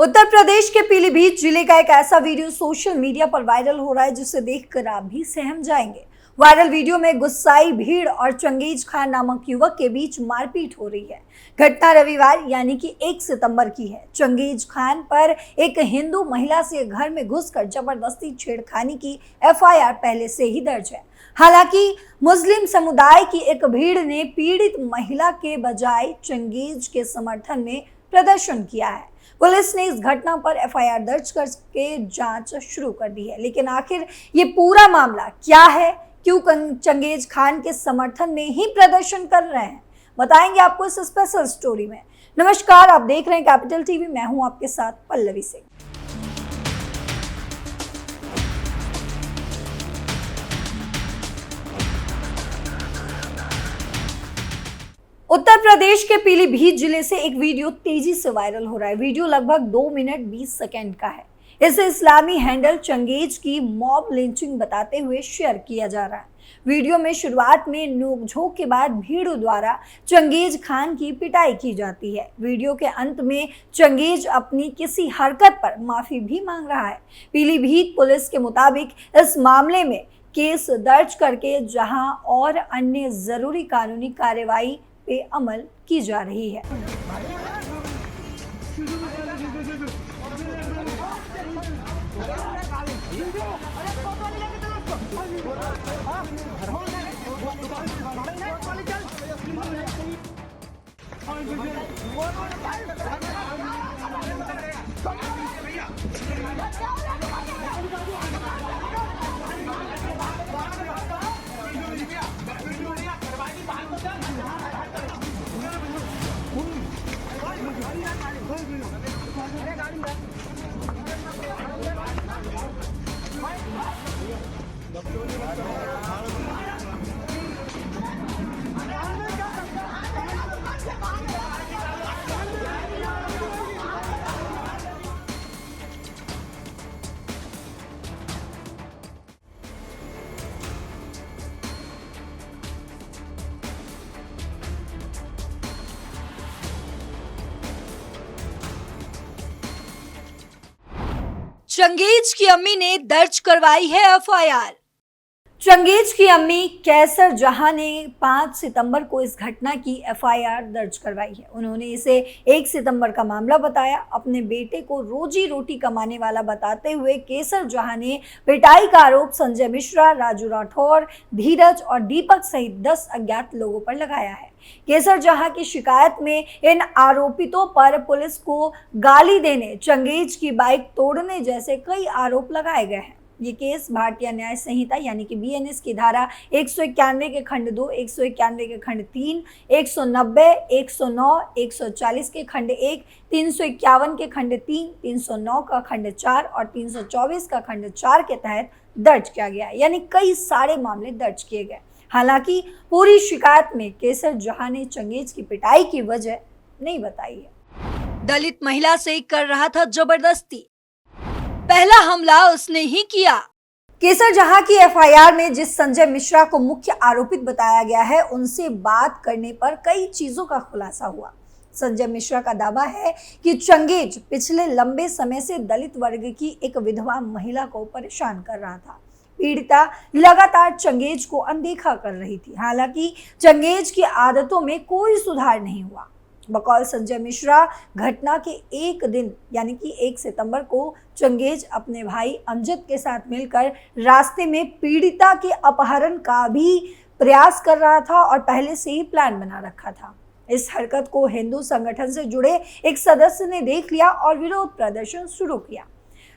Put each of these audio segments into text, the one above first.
उत्तर प्रदेश के पीलीभीत जिले का एक ऐसा वीडियो सोशल मीडिया पर वायरल हो रहा है जिसे देखकर आप भी सहम जाएंगे। वायरल वीडियो में गुस्साई भीड़ और चंगेज खान नामक युवक के बीच मारपीट हो रही है। घटना रविवार यानी कि 1 सितंबर की है। चंगेज खान पर एक हिंदू महिला से घर में घुसकर जबरदस्ती छेड़खानी की एफआईआर पहले से ही दर्ज है। हालांकि मुस्लिम समुदाय की एक भीड़ ने पीड़ित महिला के बजाय चंगेज के समर्थन में प्रदर्शन किया है। पुलिस ने इस घटना पर एफआईआर दर्ज करके जांच शुरू कर दी है। लेकिन आखिर ये पूरा मामला क्या है, क्यों चंगेज खान के समर्थन में ही प्रदर्शन कर रहे हैं, बताएंगे आपको इस स्पेशल स्टोरी में। नमस्कार, आप देख रहे हैं कैपिटल टीवी। मैं हूं आपके साथ पल्लवी सिंह। उत्तर प्रदेश के पीलीभीत जिले से एक वीडियो तेजी से वायरल हो रहा है। वीडियो लगभग 2 मिनट 20 सेकंड का है। इसे इस्लामी हैंडल चंगेज की मॉब लिंचिंग बताते हुए शेयर किया जा रहा है। वीडियो में शुरुआत में नोकझोंक के बाद भीड़ द्वारा चंगेज खान की पिटाई की जाती है। वीडियो के अंत में चंगेज अपनी किसी हरकत पर माफी भी मांग रहा है। पीलीभीत पुलिस के मुताबिक इस मामले में केस दर्ज करके जहां और अन्य जरूरी कानूनी कार्रवाई पे अमल की जा रही है। चंगेज की अम्मी ने दर्ज करवाई है एफआईआर। चंगेज की अम्मी कैसर जहां ने 5 सितंबर को इस घटना की एफआईआर दर्ज करवाई है। उन्होंने इसे 1 सितंबर का मामला बताया। अपने बेटे को रोजी रोटी कमाने वाला बताते हुए केसर जहां ने पिटाई का आरोप संजय मिश्रा, राजू राठौर, धीरज और दीपक सहित 10 अज्ञात लोगों पर लगाया है। केसर जहां की शिकायत में इन आरोपितों पर पुलिस को गाली देने, चंगेज की बाइक तोड़ने जैसे कई आरोप लगाए गए हैं। ये केस भारतीय न्याय संहिता यानी कि बीएनएस की धारा 191 के खंड 2, 191 के खंड 3, 190, 109, 140 के खंड 1, 351 के खंड 3, 309 का खंड 4 और 324 का खंड 4 के तहत दर्ज किया गया, यानी कई सारे मामले दर्ज किए गए। हालांकि पूरी शिकायत में केसर जहां ने चंगेज की पिटाई की वजह नहीं बताई है। दलित महिला से कर रहा था जबरदस्ती, पहला हमला उसने ही किया। केसर जहां की एफआईआर में जिस संजय मिश्रा को मुख्य आरोपित बताया गया है, उनसे बात करने पर कई चीजों का खुलासा हुआ। संजय मिश्रा का दावा है कि चंगेज पिछले लंबे समय से दलित वर्ग की एक विधवा महिला को परेशान कर रहा था। पीड़िता लगातार चंगेज को अनदेखा कर रही थी। हालांकि चंगेज की आदतों में कोई सुधार नहीं हुआ। बकौल संजय मिश्रा, घटना के एक दिन यानी कि 1 सितंबर को चंगेज अपने भाई अमजद के साथ मिलकर रास्ते में पीड़िता के अपहरण का भी प्रयास कर रहा था और पहले से ही प्लान बना रखा था। इस हरकत को हिंदू संगठन से जुड़े एक सदस्य ने देख लिया और विरोध प्रदर्शन शुरू किया।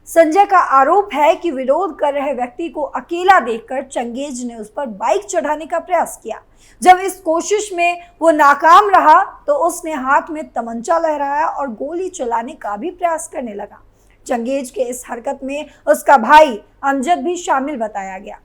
संजय का आरोप है कि विरोध कर रहे व्यक्ति को अकेला देखकर चंगेज ने उस पर बाइक चढ़ाने का प्रयास किया। जब इस कोशिश में वो नाकाम रहा तो उसने हाथ में तमंचा लहराया और गोली चलाने का भी प्रयास करने लगा। चंगेज के इस हरकत में उसका भाई अमजद भी शामिल बताया गया।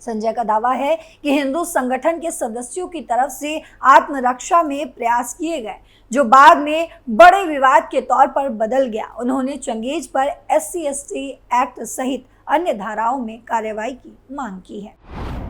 संजय का दावा है कि हिंदू संगठन के सदस्यों की तरफ से आत्मरक्षा में प्रयास किए गए, जो बाद में बड़े विवाद के तौर पर बदल गया। उन्होंने चंगेज पर SC/ST एक्ट सहित अन्य धाराओं में कार्रवाई की मांग की है।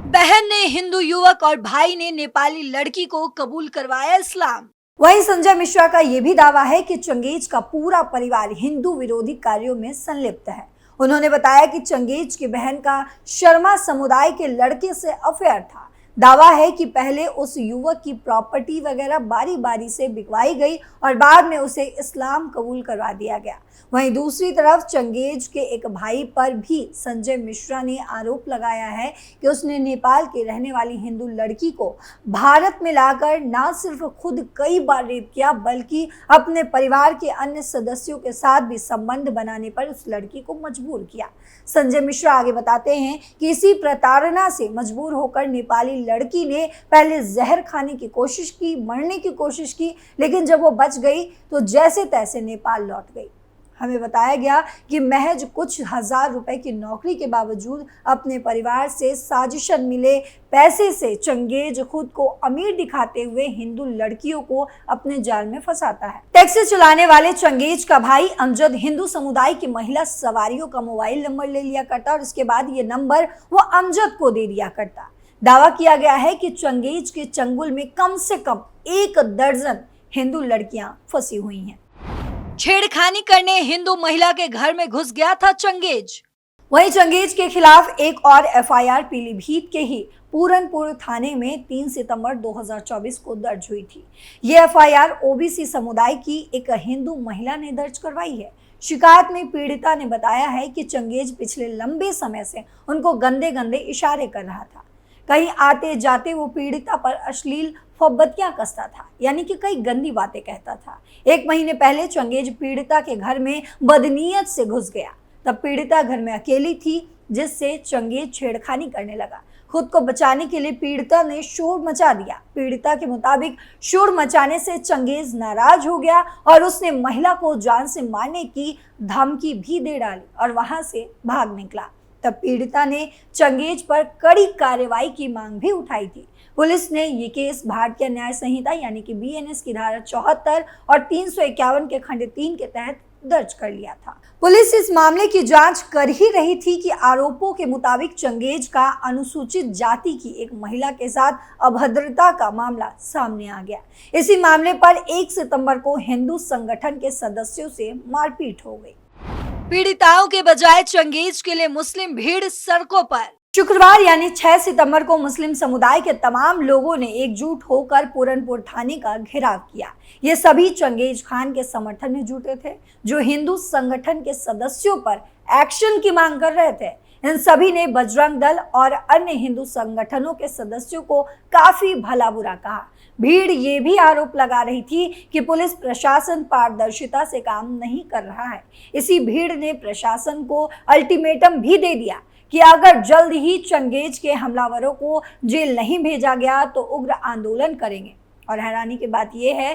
बहन ने हिंदू युवक और भाई ने नेपाली लड़की को कबूल करवाया इस्लाम। वहीं संजय मिश्रा का यह भी दावा है कि चंगेज का पूरा परिवार हिंदू विरोधी कार्यों में संलिप्त है। उन्होंने बताया कि चंगेज की बहन का शर्मा समुदाय के लड़के से अफेयर था। दावा है कि पहले उस युवक की प्रॉपर्टी वगैरह बारी बारी से बिकवाई गई और बाद में उसे इस्लाम कबूल करवा दिया गया। वहीं दूसरी तरफ चंगेज के एक भाई पर भी संजय मिश्रा ने आरोप लगाया है कि उसने नेपाल की रहने वाली हिंदू लड़की को भारत में लाकर न सिर्फ खुद कई बार रेप किया बल्कि अपने परिवार के अन्य सदस्यों के साथ भी संबंध बनाने पर उस लड़की को मजबूर किया। संजय मिश्रा आगे बताते हैं कि इसी प्रताड़ना से मजबूर होकर नेपाली लड़की ने पहले जहर खाने की कोशिश की, मरने की कोशिश की, लेकिन जब वो बच गई तो जैसे तैसे नेपाल लौट गई। हमें बताया गया कि महज कुछ हजार रुपए की नौकरी के बावजूद अपने परिवार से साजिशन मिले पैसे से चंगेज खुद को अमीर दिखाते हुए हिंदू लड़कियों को अपने जाल में फंसाता है। टैक्सी चलाने वाले चंगेज का भाई अमजद हिंदू समुदाय की महिला सवारियों का मोबाइल नंबर ले लिया करता और उसके बाद ये नंबर वो अमजद को दे दिया करता। दावा किया गया है कि चंगेज के चंगुल में कम से कम 1 दर्जन हिंदू लड़कियां फंसी हुई हैं। छेड़खानी करने हिंदू महिला के घर में घुस गया था चंगेज। वहीं चंगेज के खिलाफ एक और एफआईआर पीलीभीत के ही पूरनपुर थाने में 3 सितंबर 2024 को दर्ज हुई थी। ये एफआईआर ओबीसी समुदाय की एक हिंदू महिला ने दर्ज करवाई है। शिकायत में पीड़िता ने बताया है कि चंगेज पिछले लंबे समय से उनको गंदे गंदे इशारे कर रहा था। कहीं आते जाते वो पीड़िता पर अश्लील फब्बतियां कसता था, यानी कि कई गंदी बातें कहता था। 1 महीने पहले चंगेज पीड़िता के घर में बदनीयत से घुस गया। तब पीड़िता घर में अकेली थी, जिससे चंगेज छेड़खानी करने लगा। खुद को बचाने के लिए पीड़िता ने शोर मचा दिया। पीड़िता के मुताबिक शोर मचाने से चंगेज नाराज हो गया और उसने महिला को जान से मारने की धमकी भी दे डाली और वहां से भाग निकला। तब पीड़िता ने चंगेज पर कड़ी कार्रवाई की मांग भी उठाई थी। पुलिस ने ये केस भारतीय न्याय संहिता यानी कि बीएनएस की धारा 74 और 351 के खंड 3 के तहत दर्ज कर लिया था। पुलिस इस मामले की जांच कर ही रही थी कि आरोपों के मुताबिक चंगेज का अनुसूचित जाति की एक महिला के साथ अभद्रता का मामला सामने आ गया। इसी मामले पर 1 सितंबर को हिंदू संगठन के सदस्यों से मारपीट हो गई। पीड़िताओं के बजाय चंगेज के लिए मुस्लिम भीड़ सड़कों पर। शुक्रवार यानी 6 सितंबर को मुस्लिम समुदाय के तमाम लोगों ने एकजुट होकर पूरनपुर थाने का घेराव किया। ये सभी चंगेज खान के समर्थन में जुटे थे, जो हिंदू संगठन के सदस्यों पर एक्शन की मांग कर रहे थे। इन सभी ने बजरंग दल और अन्य हिंदू संगठनों के सदस्यों को काफी भला बुरा कहा। भीड़ ये भी आरोप लगा रही थी कि पुलिस प्रशासन पारदर्शिता से काम नहीं कर रहा है। इसी भीड़ ने प्रशासन को अल्टीमेटम भी दे दिया कि अगर जल्द ही चंगेज के हमलावरों को जेल नहीं भेजा गया तो उग्र आंदोलन करेंगे। और हैरानी की बात यह है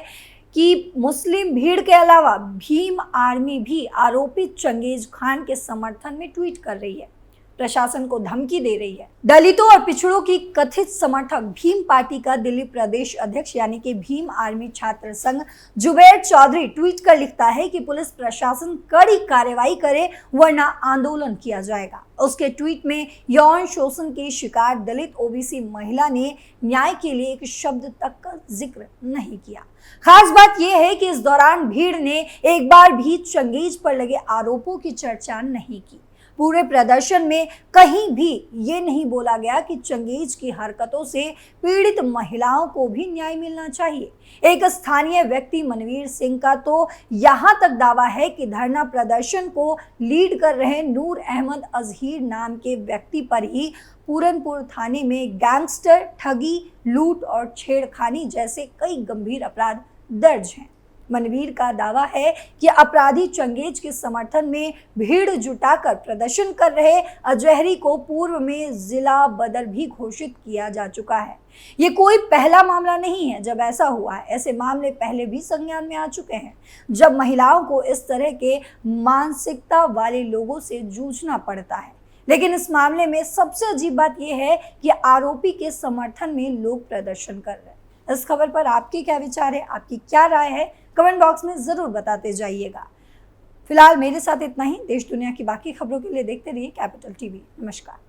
कि मुस्लिम भीड़ के अलावा भीम आर्मी भी आरोपित चंगेज खान के समर्थन में ट्वीट कर रही है, प्रशासन को धमकी दे रही है। दलितों और पिछड़ों की कथित समर्थक भीम पार्टी का दिल्ली प्रदेश अध्यक्ष यानी कि भीम आर्मी छात्र संघ जुबैर चौधरी ट्वीट कर लिखता है कि पुलिस प्रशासन कड़ी कार्रवाई करे वरना आंदोलन किया जाएगा। उसके ट्वीट में यौन शोषण की शिकार दलित ओबीसी महिला ने न्याय के लिए एक शब्द तक का जिक्र नहीं किया। खास बात यह है कि इस दौरान भीड़ ने एक बार भी चंगेज पर लगे आरोपों की चर्चा नहीं की। पूरे प्रदर्शन में कहीं भी ये नहीं बोला गया कि चंगेज की हरकतों से पीड़ित महिलाओं को भी न्याय मिलना चाहिए। एक स्थानीय व्यक्ति मनवीर सिंह का तो यहाँ तक दावा है कि धरना प्रदर्शन को लीड कर रहे नूर अहमद अजहीर नाम के व्यक्ति पर ही पूरनपुर थाने में गैंगस्टर, ठगी, लूट और छेड़खानी जैसे कई गंभीर अपराध दर्ज हैं। मनवीर का दावा है कि अपराधी चंगेज के समर्थन में भीड़ जुटाकर प्रदर्शन कर रहे अजहरी को पूर्व में जिला बदर भी घोषित किया जा चुका है। ये कोई पहला मामला नहीं है जब ऐसा हुआ है। ऐसे मामले पहले भी संज्ञान में आ चुके हैं, जब महिलाओं को इस तरह के मानसिकता वाले लोगों से जूझना पड़ता है। लेकिन इस मामले में सबसे अजीब बात यह है कि आरोपी के समर्थन में लोग प्रदर्शन कर रहे हैं। इस खबर पर आपके क्या विचार है, आपकी क्या राय है, कमेंट बॉक्स में जरूर बताते जाइएगा। फिलहाल मेरे साथ इतना ही। देश दुनिया की बाकी खबरों के लिए देखते रहिए कैपिटल टीवी। नमस्कार।